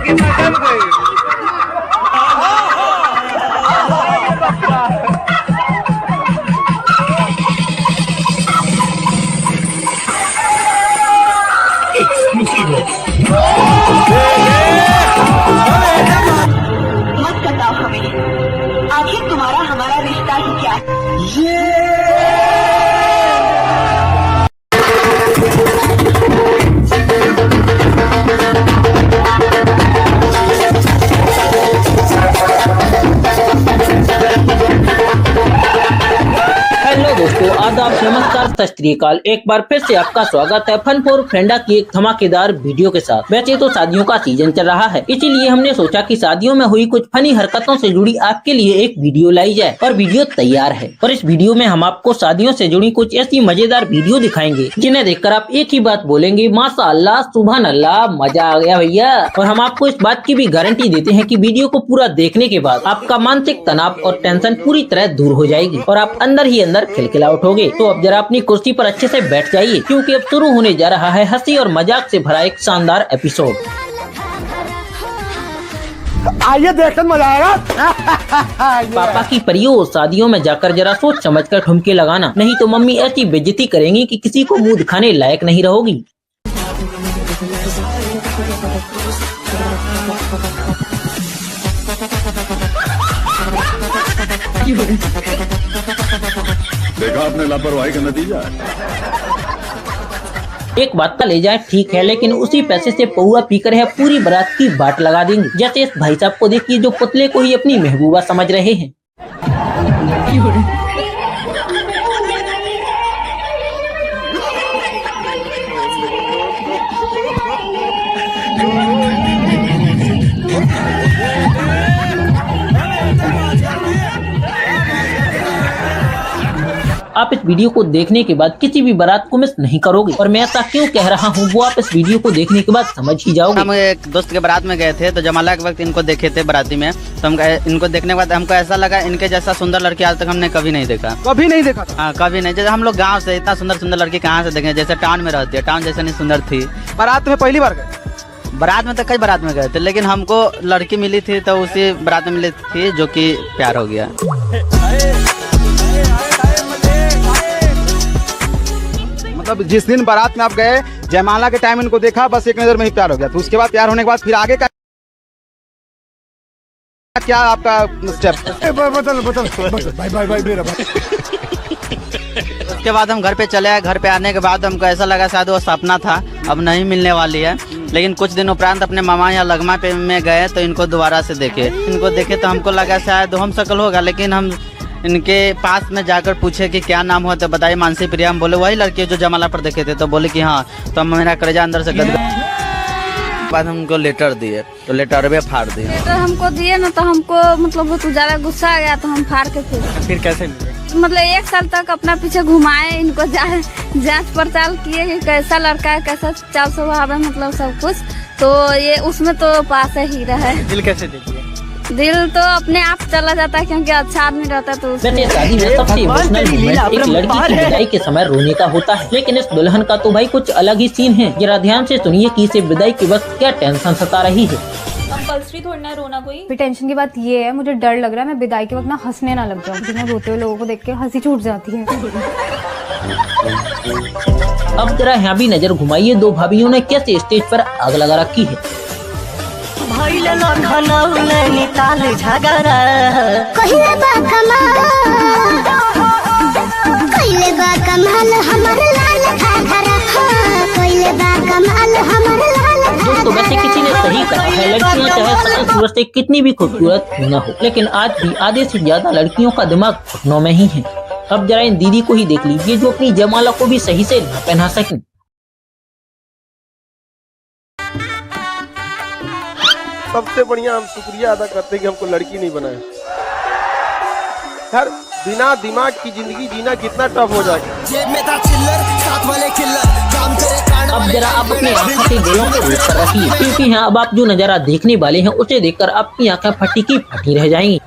मत बताओ हमें, आखिर तुम्हारा हमारा रिश्ता ही क्या है? हेलो दोस्तों, आदाब, नमस्कार, सत श्री अकाल। एक बार फिर से आपका स्वागत है फन फॉर फ्रेंडा की एक धमाकेदार वीडियो के साथ। वैसे तो शादियों का सीजन चल रहा है, इसीलिए हमने सोचा कि शादियों में हुई कुछ फनी हरकतों से जुड़ी आपके लिए एक वीडियो लाई जाए और वीडियो तैयार है। और इस वीडियो में हम आपको शादियों से जुड़ी कुछ ऐसी मजेदार वीडियो दिखाएंगे जिन्हें देखकर आप एक ही बात बोलेंगे, माशाअल्लाह, सुभान अल्लाह, मजा आ गया भैया। और हम आपको इस बात की भी गारंटी देते हैं कि वीडियो को पूरा देखने के बाद आपका मानसिक तनाव और टेंशन पूरी तरह दूर हो जाएगी और आप अंदर ही अंदर खिलखिला उठोगे। तो अब जरा अपनी कुर्सी पर अच्छे से बैठ जाइए, क्योंकि अब शुरू होने जा रहा है हंसी और मजाक से भरा एक शानदार एपिसोड। आइए देखकर मजा आएगा। पापा की परियो, शादियों में जाकर जरा सोच समझ कर ठुमके लगाना, नहीं तो मम्मी ऐसी बेइज्जती करेंगी कि किसी को मुंह दिखाने लायक नहीं रहोगी। देखा आपने लापरवाही का नतीजा। एक बात का ले जाए ठीक है, लेकिन उसी पैसे से पौआ पीकर है पूरी बारात की बाट लगा देंगे। जैसे इस भाई साहब को देखिए जो पुतले को ही अपनी महबूबा समझ रहे हैं। आप इस वीडियो को देखने के बाद किसी भी बारात को मिस नहीं करोगे। और मैं ऐसा क्यों कह रहा हूँ वो आप इस वीडियो को देखने के बाद समझ ही जाओगे। हम एक दोस्त के बारात में गए थे, तो जमाला के वक्त इनको देखे थे बाराती में, तो हम इनको देखने के बाद हमको ऐसा लगा इनके जैसा सुंदर लड़की आज तक हमने कभी नहीं देखा। कभी नहीं देखा था? हाँ, कभी नहीं। जैसे हम लोग गाँव से इतना सुंदर सुंदर लड़की कहाँ से देखें, जैसे टाउन में रहती है, टाउन जैसे नहीं सुंदर थी। बारात में पहली बार गए? बारात में तो कई बारात में गए थे, लेकिन हमको लड़की मिली थी तो उसी बारात में मिली थी जो कि प्यार हो गया। मतलब जिस दिन बारात में आप गए, जयमाला के टाइम इनको देखा, बस एक नजर में ही प्यार हो गया। तो उसके बाद प्यार होने के बाद फिर आगे का क्या आपका स्टेप? भाई मेरा भाई। उसके बाद हम घर पे चले आए। घर पे आने के बाद हमको ऐसा लगा शायद वो सपना था, अब नहीं मिलने वाली है। लेकिन कुछ दिन उपरांत अपने मामा या लगमा पे में गए तो इनको दोबारा से देखे। इनको देखे तो हमको लगा शायद हम शक्ल होगा, लेकिन हम इनके पास में जाकर पूछे कि क्या नाम हुआ, तो बताइए मानसी प्रिया। हम बोले वही लड़की जो जमाला पर देखे थे, तो बोले कि हाँ। तो हम मेरा कलेजा अंदर से गदगद। बाद हमको लेटर दिए, तो लेटर भी फाड़ दिए। लेटर हमको दिए ना, तो हमको मतलब बहुत ज्यादा गुस्सा आ गया, तो हम फाड़ के फिर कैसे मतलब 1 साल तक अपना पीछे घुमाए, इनको जांच पड़ताल किए कि कैसा लड़का है, कैसा चाल स्वभाव है, मतलब सब कुछ। तो ये उसमें तो पास ही रहा। दिल कैसे देखिए? दिल तो अपने आप चला जाता है, क्योंकि अच्छा आदमी रहता है तो वैसे शादी में सबसे इमोशनल मोमेंट एक लड़की की विदाई के समय रोने का होता है, लेकिन इस दुल्हन का तो भाई कुछ अलग ही सीन है। जरा ध्यान से सुनिए कि इसे विदाई के वक्त क्या टेंशन सता रही है। कंपल्सरी थोड़ी ना रोना कोई। फिर टेंशन की बात ये है, मुझे डर लग रहा है मैं विदाई के वक्त ना हंसने ना लग जाऊं, क्योंकि मैं रोते हुए लोगों को देख के हंसी छूट जाती है। अब जरा यहाँ भी नजर घुमाइए, दो भाभियों ने कैसे स्टेज पर आग लगा रखी है। दोस्तों वैसे किसी ने सही कहा है, लड़कियां चाहे शक्ल सूरत से कितनी भी खूबसूरत न हो, लेकिन आज भी आधे से ज्यादा लड़कियों का दिमाग घुटनों में ही है। अब जरा इन दीदी को ही देख लीजिए जो अपनी जयमाला को भी सही से न पहना सकें। सबसे बढ़िया हम शुक्रिया अदा करते हैं कि हमको लड़की नहीं बनाया। यार बिना दिमाग की जिंदगी जीना कितना टफ हो जाएगा। अब जरा आप अपनी आंखों से दिलों को रोक कर रखिए, क्योंकि यहाँ अब आप जो नजारा देखने वाले हैं उसे देखकर आपकी आंखें फटी की फटी रह जाएंगी।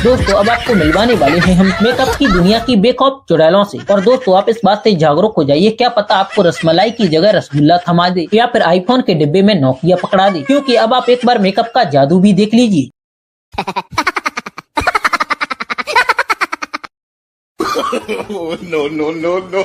दोस्तों अब आपको मिलवाने वाले हैं हम मेकअप की दुनिया की बेखौफ चुड़ैलों से। और दोस्तों आप इस बात से जागरूक हो जाइए, क्या पता आपको रसमलाई की जगह रसगुल्ला थमा दे या फिर आईफोन के डिब्बे में नोकिया पकड़ा दे, क्योंकि अब आप एक बार मेकअप का जादू भी देख लीजिए। No no no no.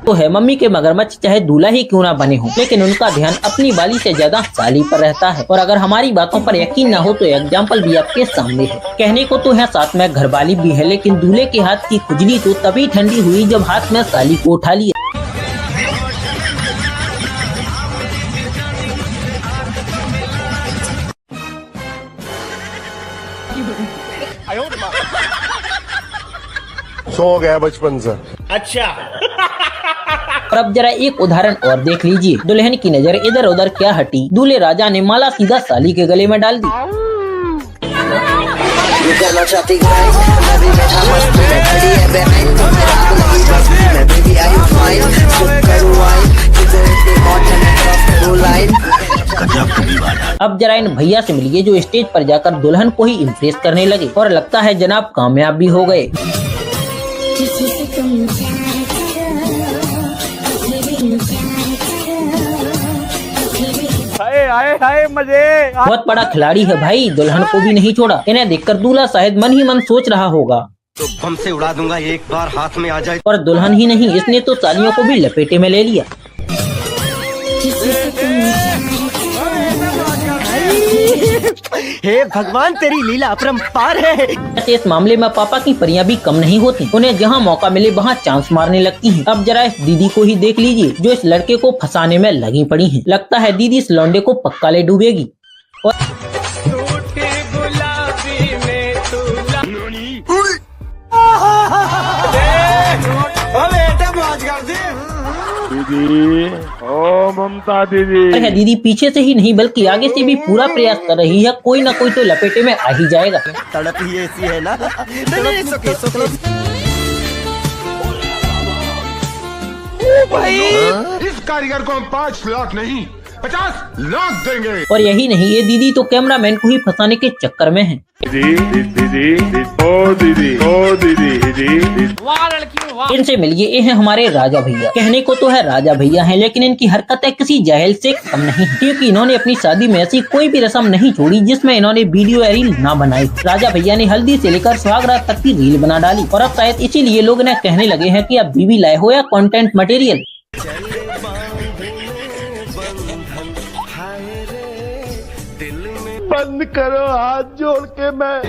तो है मम्मी के मगरमच्छ चाहे दूल्हा ही क्यों ना बने हो, लेकिन उनका ध्यान अपनी बाली से ज्यादा साली पर रहता है। और अगर हमारी बातों पर यकीन ना हो तो एग्जाम्पल भी आपके सामने है। कहने को तो है साथ में घरवाली भी है, लेकिन दूल्हे के हाथ की खुजली तो तभी ठंडी हुई जब हाथ में साली को उठा लिया। सो गया बचपन से। और अब जरा एक उदाहरण और देख लीजिए। दुल्हन की नजर इधर उधर क्या हटी, दूल्हे राजा ने माला सीधा साली के गले में डाल दी। अब जरा इन भैया से मिलिए जो स्टेज पर जाकर दुल्हन को ही इम्प्रेस करने लगे, और लगता है जनाब कामयाब भी हो गए। आए मजे। बहुत बड़ा खिलाड़ी है भाई, दुल्हन को भी नहीं छोड़ा। इन्हें देखकर दूल्हा शायद मन ही मन सोच रहा होगा तो बम से उड़ा दूंगा, एक बार हाथ में आ जाए। और दुल्हन ही नहीं, इसने तो सालियों को भी लपेटे में ले लिया। हे भगवान तेरी लीला अपरंपार है। ऐसे इस मामले में पापा की परियां भी कम नहीं होती, उन्हें जहां मौका मिले वहां चांस मारने लगती हैं। अब जरा इस दीदी को ही देख लीजिए जो इस लड़के को फंसाने में लगी पड़ी हैं। लगता है दीदी इस लौंडे को पक्का ले डूबेगी। और दीदी, ओ ममता दीदी। है दीदी पीछे से ही नहीं बल्कि आगे से भी पूरा प्रयास कर रही है, कोई ना कोई तो लपेटे में आ ही जाएगा। तड़प ही ऐसी है ना। भाई इस कारीगर को हम 5 लाख नहीं 50 लाख देंगे। और यही नहीं, ये दीदी तो कैमरामैन को ही फंसाने के चक्कर में है। इनसे मिलिए, ये है हमारे राजा भैया। कहने को तो है राजा भैया हैं, लेकिन इनकी हरकतें किसी जाहिल से कम नहीं, क्योंकि इन्होंने अपनी शादी में ऐसी कोई भी रस्म नहीं छोड़ी जिसमें इन्होंने वीडियो या रील ना बनाई। राजा भैया ने हल्दी से लेकर सुहागरात तक की रील बना डाली, और अब शायद इसीलिए लोग इन्हें कहने लगे हैं कि आप बीवी लाए हो या कंटेंट मटेरियल। बंद करो हाथ जोड़ के मैं।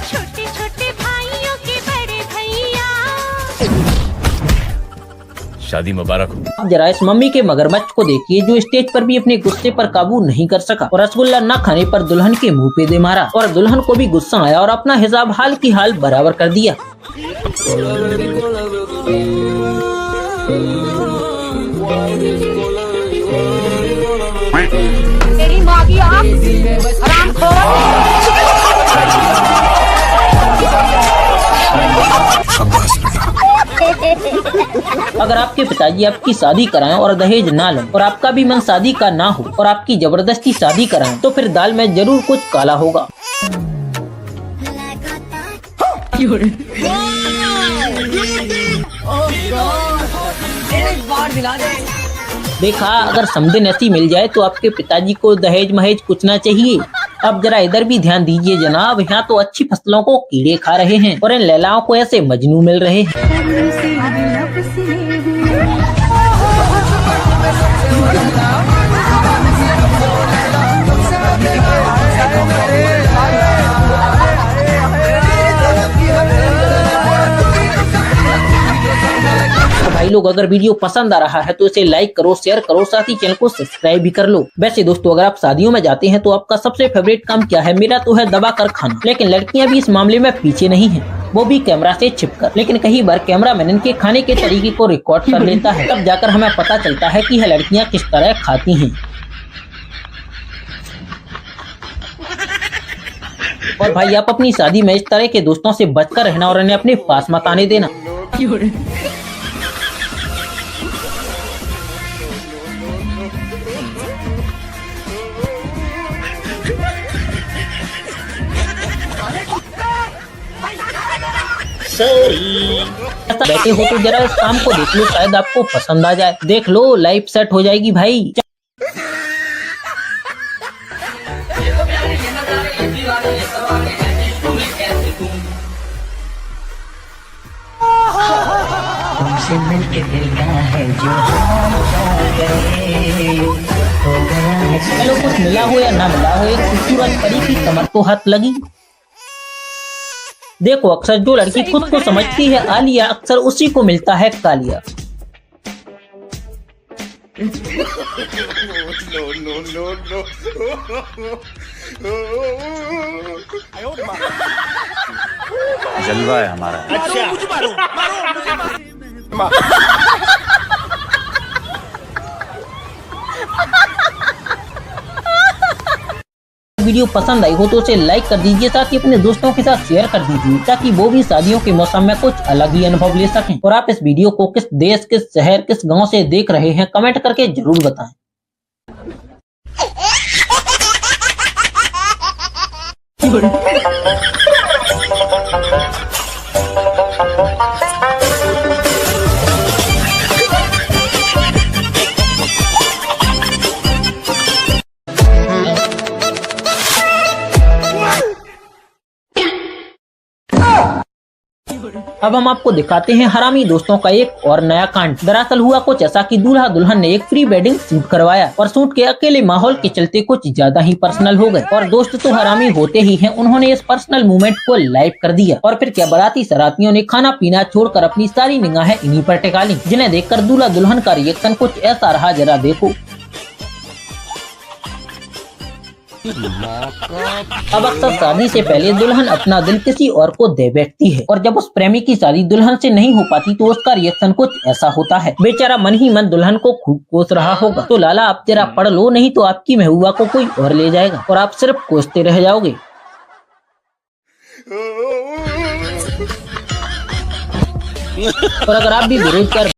छोटे छोटे भाइयों के बड़े भैया, शादी मुबारक हो। अब जरा इस मम्मी के मगरमच्छ को देखिए जो स्टेज पर भी अपने गुस्से पर काबू नहीं कर सका, और रसगुल्ला न खाने पर दुल्हन के मुंह पे दे मारा, और दुल्हन को भी गुस्सा आया और अपना हिसाब हाल की हाल बराबर कर दिया। तेरी माँ की आँख हरामखोर। अगर आपके पिताजी आपकी शादी कराएं और दहेज ना लें, और आपका भी मन शादी का ना हो और आपकी जबरदस्ती शादी कराएं, तो फिर दाल में जरूर कुछ काला होगा। देखा, अगर समझन ऐसी मिल जाए तो आपके पिताजी को दहेज महेज कुछ ना चाहिए। अब जरा इधर भी ध्यान दीजिए जनाब, यहाँ तो अच्छी फसलों को कीड़े खा रहे हैं और इन लैलाओं को ऐसे मजनू मिल रहे हैं। भाई लोग, अगर वीडियो पसंद आ रहा है तो इसे लाइक करो, शेयर करो, साथ ही चैनल को सब्सक्राइब भी कर लो। वैसे दोस्तों, अगर आप शादियों में जाते हैं तो आपका सबसे फेवरेट काम क्या है? मेरा तो है दबा कर खाना, लेकिन लड़कियां भी इस मामले में पीछे नहीं हैं, वो भी कैमरा से छिपकर। लेकिन कई बार कैमरामैन इनके खाने के तरीके को रिकॉर्ड कर लेता है, तब जाकर हमें पता चलता है कि यह लड़कियां किस तरह खाती हैं। और भाई आप अपनी शादी में इस तरह के दोस्तों से बचकर रहना और इन्हें अपने पास मत आने देना। ऐसा बैठे हो तो जरा इस काम को देख लो, शायद आपको पसंद आ जाए। देख लो, लाइफ सेट हो जाएगी भाई। तुमसे मिलके दिल का है जो चलो कुछ मिला हो या ना मिला हो, एक खूबसूरत परी की कमर को हाथ लगी। देखो अक्सर जो लड़की खुद को समझती है आलिया, अक्सर उसी को मिलता है कालिया। जलवा है हमारा। वीडियो पसंद आई हो तो उसे लाइक कर दीजिए, साथ ही अपने दोस्तों के साथ शेयर कर दीजिए ताकि वो भी शादियों के मौसम में कुछ अलग ही अनुभव ले सकें। और आप इस वीडियो को किस देश, किस शहर, किस गांव से देख रहे हैं कमेंट करके जरूर बताएं। अब हम आपको दिखाते हैं हरामी दोस्तों का एक और नया कांड। दरअसल हुआ कुछ ऐसा कि दूल्हा दुल्हन ने एक प्री वेडिंग शूट करवाया और शूट के अकेले माहौल के चलते कुछ ज्यादा ही पर्सनल हो गए। और दोस्त तो हरामी होते ही हैं, उन्होंने इस पर्सनल मोमेंट को लाइव कर दिया। और फिर क्या बाराती सरातियों ने खाना पीना छोड़कर अपनी सारी निगाहें इन्हीं पर टिका ली, जिन्हें देखकर दूल्हा दुल्हन का रिएक्शन कुछ ऐसा रहा, जरा देखो। अब अक्सर शादी से पहले दुल्हन अपना दिल किसी और को दे बैठती है और जब उस प्रेमी की शादी दुल्हन से नहीं हो पाती तो उसका रिएक्शन कुछ ऐसा होता है। बेचारा मन ही मन दुल्हन को खूब कोस रहा होगा। तो लाला आप जरा पढ़ लो, नहीं तो आपकी महबूबा को कोई और ले जाएगा और आप सिर्फ कोसते रह जाओगे। और अगर आप भी बेरोजगार